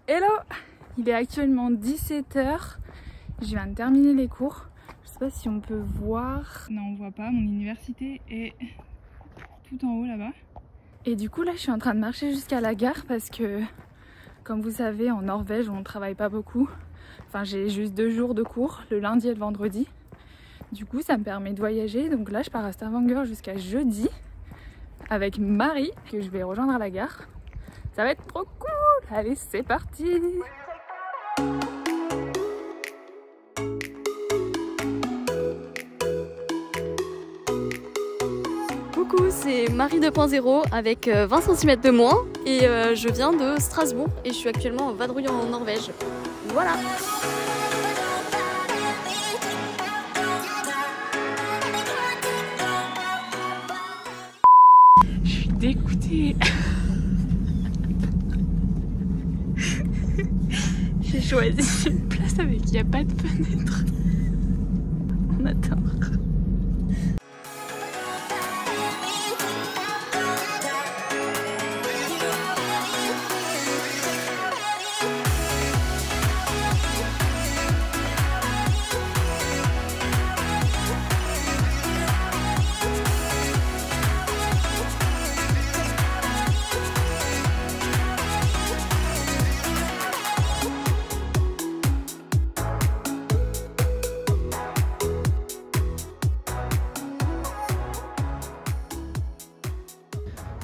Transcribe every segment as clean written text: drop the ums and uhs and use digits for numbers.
Hello! Il est actuellement 17 h. Je viens de terminer les cours. Je sais pas si on peut voir. Non, on voit pas. Mon université est tout en haut là-bas. Et du coup, là, je suis en train de marcher jusqu'à la gare parce que, comme vous savez, en Norvège, on ne travaille pas beaucoup. Enfin, j'ai juste 2 jours de cours, le lundi et le vendredi. Du coup, ça me permet de voyager. Donc là, je pars à Stavanger jusqu'à jeudi avec Marie, que je vais rejoindre à la gare. Ça va être trop cool! Allez, c'est parti! Coucou, c'est Marie 2.0 avec 20 cm de moins et je viens de Strasbourg et je suis actuellement en vadrouillant en Norvège. Voilà! Je suis dégoûtée! J'ai choisi une place avec il n'y a pas de fenêtre. On attend.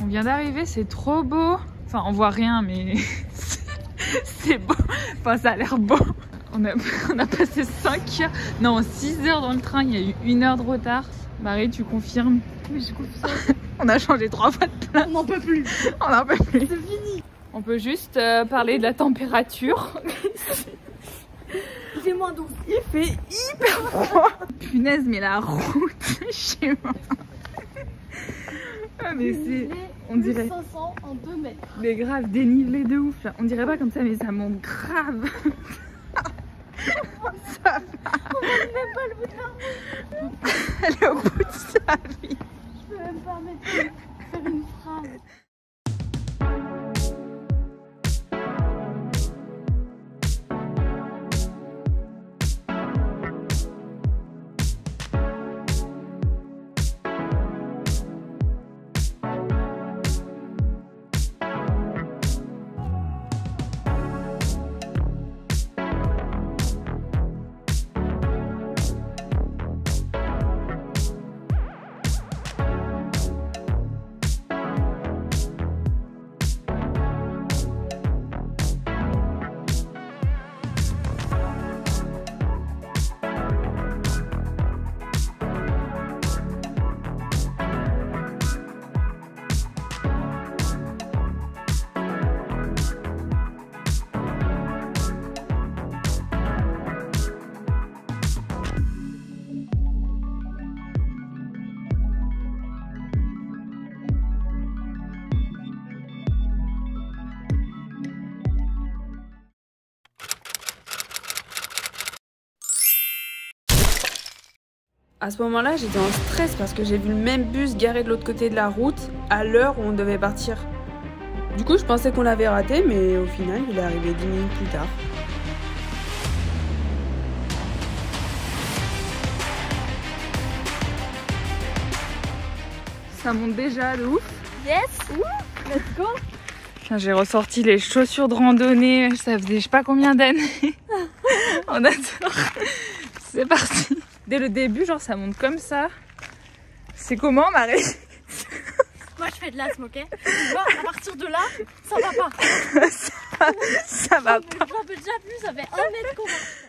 On vient d'arriver, c'est trop beau. Enfin, on voit rien, mais c'est beau. Enfin, ça a l'air beau. On a passé 5 heures, non 6 heures dans le train, il y a eu 1 heure de retard. Marie, tu confirmes? Oui, je confirme. On a changé 3 fois de place. On n'en peut plus. On n'en peut plus. C'est fini. On peut juste parler de la température. Il fait moins 12. Il fait hyper froid. Punaise, mais la route chez moi. Ah, mais c'est... On dirait... 500 en 2 mètres. Mais grave, dénivelé de ouf. On dirait pas comme ça, mais ça monte grave. Ça va. On voit même pas le bout de la route. Elle est au bout de sa vie. Je peux même pas faire une phrase. À ce moment-là, j'étais en stress parce que j'ai vu le même bus garé de l'autre côté de la route à l'heure où on devait partir. Du coup, je pensais qu'on l'avait raté, mais au final, il est arrivé 10 minutes plus tard. Ça monte déjà de ouf. Yes. Let's go. J'ai ressorti les chaussures de randonnée. Ça faisait je sais pas combien d'années. On adore. C'est parti. Dès le début, genre ça monte comme ça. C'est comment, Marie? Moi je fais de l'asthme, ok? Tu vois, à partir de là, ça va pas. Ça va pas. J'en peux déjà plus, ça fait 1 mètre qu'on marche.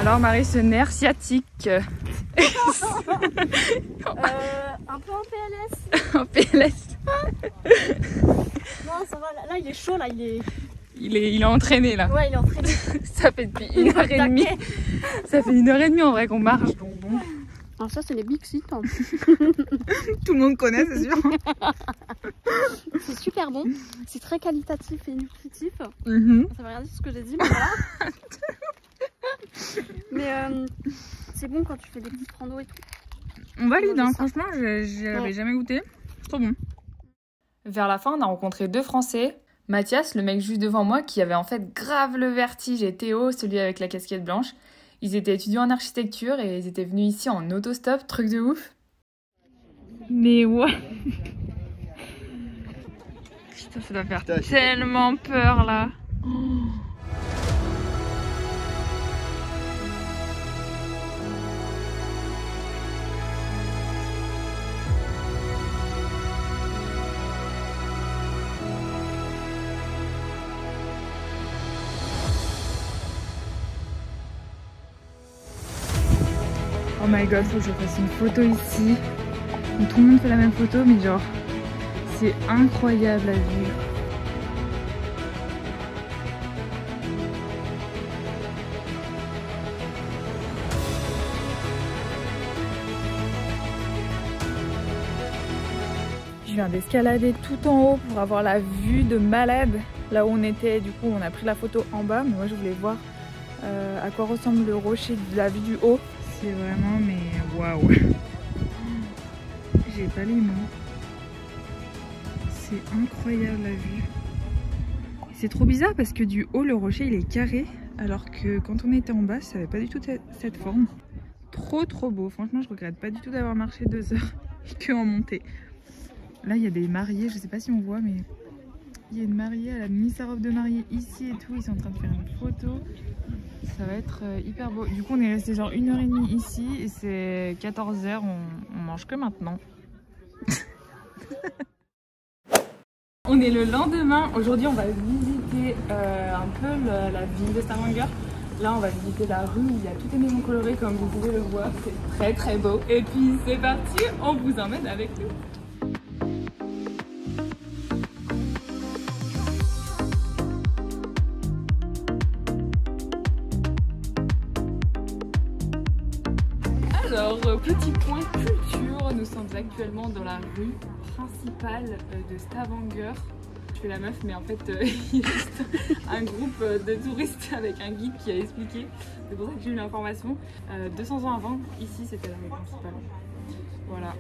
Alors Marie, ce nerf sciatique. Un peu en PLS. En PLS. Non, ça va, là il est chaud, là Il est entraîné là. Ouais, il est entraîné. Ça fait depuis 1h30. Ça fait 1h30 en vrai qu'on marche, donc bon. Alors ça, c'est les Bixit. Hein. Tout le monde connaît, c'est sûr. C'est super bon. C'est très qualitatif et nutritif. Ça veut rien dire ce que j'ai dit, mais voilà. Mais c'est bon quand tu fais des petites randos et tout. On valide, hein. Franchement, j'y avais jamais goûté. C'est trop bon. Vers la fin, on a rencontré 2 Français. Mathias, le mec juste devant moi, qui avait en fait grave le vertige, et Théo, celui avec la casquette blanche. Ils étaient étudiants en architecture et ils étaient venus ici en autostop, truc de ouf. Mais ouais. Putain, ça doit faire tellement peur là. Oh my god, faut que je fasse une photo ici. Donc, tout le monde fait la même photo, mais genre, c'est incroyable à vue. Je viens d'escalader tout en haut pour avoir la vue de malade. Là où on était, du coup, on a pris la photo en bas, mais moi je voulais voir à quoi ressemble le rocher de la vue du haut. C'est vraiment, mais waouh! J'ai pas les mots. C'est incroyable la vue. C'est trop bizarre parce que du haut, le rocher il est carré, alors que quand on était en bas, ça avait pas du tout cette forme. Trop beau. Franchement, je regrette pas du tout d'avoir marché 2 heures que en montée. Là, il y a des mariés, je sais pas si on voit, mais il y a une mariée, elle a mis sa robe de mariée ici et tout. Ils sont en train de faire une photo. Ça va être hyper beau. Du coup, on est resté genre 1h30 ici et c'est 14h. On mange que maintenant. On est le lendemain. Aujourd'hui, on va visiter un peu la ville de Stavanger. Là, on va visiter la rue où il y a toutes les maisons colorées, comme vous pouvez le voir. C'est très beau. Et puis, c'est parti. On vous emmène avec nous. Alors, petit point culture, nous sommes actuellement dans la rue principale de Stavanger. Je fais la meuf, mais en fait, il y a juste un groupe de touristes avec un guide qui a expliqué. C'est pour ça que j'ai eu l'information. 200 ans avant, ici, c'était la rue principale. Voilà.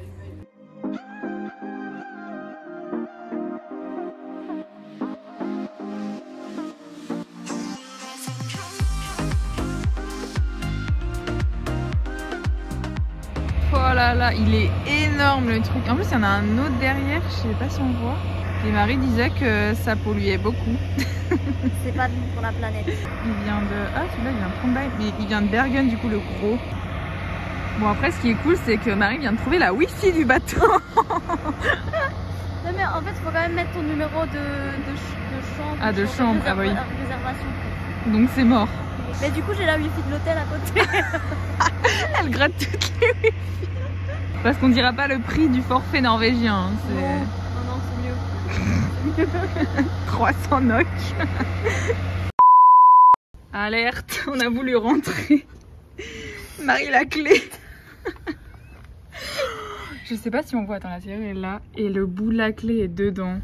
Oh là là, il est énorme le truc. En plus, il y en a un autre derrière, je sais pas si on voit. Et Marie disait que ça polluait beaucoup. C'est pas bon pour la planète. Il vient de... Ah, celui-là, il vient de Trondheim. Mais il vient de Bergen, du coup, le gros. Bon, après, ce qui est cool, c'est que Marie vient de trouver la Wi-Fi du bateau. Non, mais en fait, il faut quand même mettre ton numéro de chambre. Ah, de chambre, ah oui. Réservation. Donc, c'est mort. Mais du coup, j'ai la Wi-Fi de l'hôtel à côté. Elle gratte toutes les Wi-Fi. Parce qu'on dira pas le prix du forfait norvégien. Hein, non, c'est mieux. 300 NOK. Alerte, on a voulu rentrer. Marie, la clé. Je sais pas si on voit, attends, la serrure est là et le bout de la clé est dedans.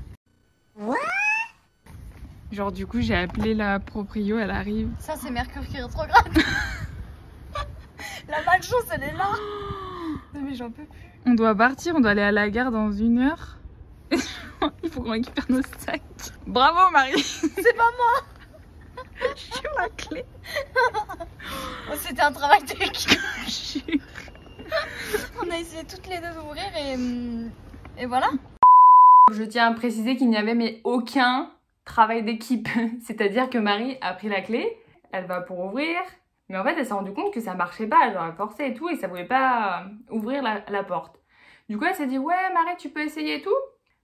Genre du coup j'ai appelé la proprio, elle arrive. Ça c'est Mercure qui rétrograde. La malchance elle est là. Non mais j'en peux plus. On doit partir, on doit aller à la gare dans 1 heure. Il faut qu'on récupère nos sacs. Bravo Marie. C'est pas moi. J'ai la clé. Oh, c'était un travail d'équipe. On a essayé toutes les deux d'ouvrir et voilà. Je tiens à préciser qu'il n'y avait mais aucun travail d'équipe. C'est-à-dire que Marie a pris la clé, elle va pour ouvrir, mais en fait elle s'est rendue compte que ça marchait pas, genre elle forçait et tout et ça voulait pas ouvrir la porte. Du coup elle s'est dit ouais Marie tu peux essayer et tout.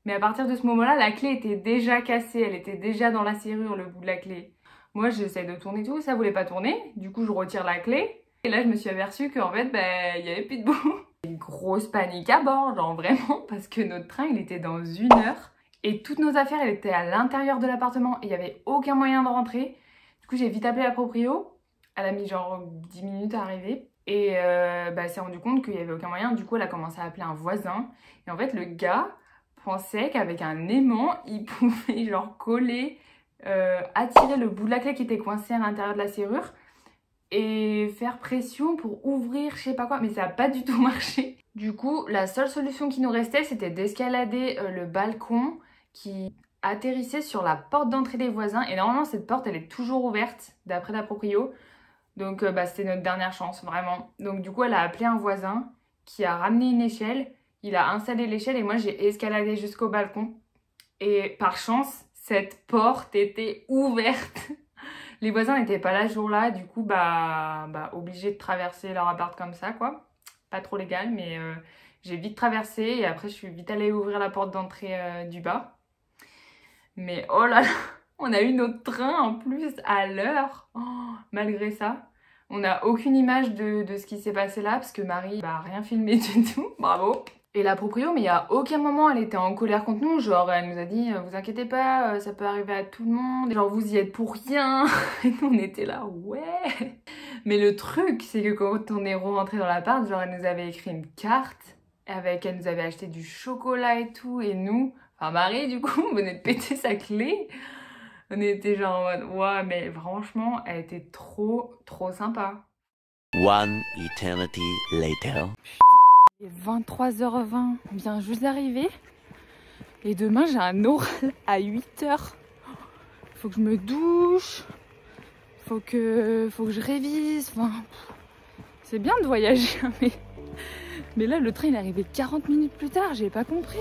Mais à partir de ce moment-là, la clé était déjà cassée, elle était déjà dans la serrure, le bout de la clé. Moi j'essaie de tourner tout, ça voulait pas tourner, du coup je retire la clé. Et là je me suis aperçue qu'en fait il y avait plus de boue. Une grosse panique à bord, genre vraiment, parce que notre train il était dans 1 heure et toutes nos affaires elles étaient à l'intérieur de l'appartement et il n'y avait aucun moyen de rentrer. Du coup j'ai vite appelé la proprio, elle a mis genre 10 minutes à arriver et elle s'est rendue compte qu'il n'y avait aucun moyen. Du coup elle a commencé à appeler un voisin et en fait le gars pensait qu'avec un aimant il pouvait genre coller, attirer le bout de la clé qui était coincé à l'intérieur de la serrure et faire pression pour ouvrir je sais pas quoi, mais ça n'a pas du tout marché. Du coup la seule solution qui nous restait c'était d'escalader le balcon qui atterrissait sur la porte d'entrée des voisins et normalement cette porte elle est toujours ouverte d'après la proprio, donc c'était notre dernière chance vraiment. Donc du coup elle a appelé un voisin qui a ramené une échelle, il a installé l'échelle et moi j'ai escaladé jusqu'au balcon et par chance cette porte était ouverte. Les voisins n'étaient pas là ce jour-là, du coup, obligé de traverser leur appart comme ça, quoi. Pas trop légal, mais j'ai vite traversé et après, je suis vite allée ouvrir la porte d'entrée du bas. Mais oh là là, on a eu notre train en plus à l'heure. Oh, malgré ça, on n'a aucune image de ce qui s'est passé là parce que Marie n'a rien filmé du tout. Bravo. Et la proprio, mais il n'y a aucun moment elle était en colère contre nous, genre elle nous a dit vous inquiétez pas, ça peut arriver à tout le monde, genre vous y êtes pour rien. Et nous on était là ouais. Mais le truc c'est que quand on est rentré dans l'appart, genre elle nous avait écrit une carte avec, elle nous avait acheté du chocolat et tout et nous, enfin Marie du coup venait de péter sa clé. On était genre en mode ouais mais franchement elle était trop sympa. One eternity later. Il est 23h20, on vient juste d'arriver et demain j'ai un oral à 8h. Faut que je me douche, faut que je révise, enfin c'est bien de voyager mais là le train il est arrivé 40 minutes plus tard, j'ai pas compris.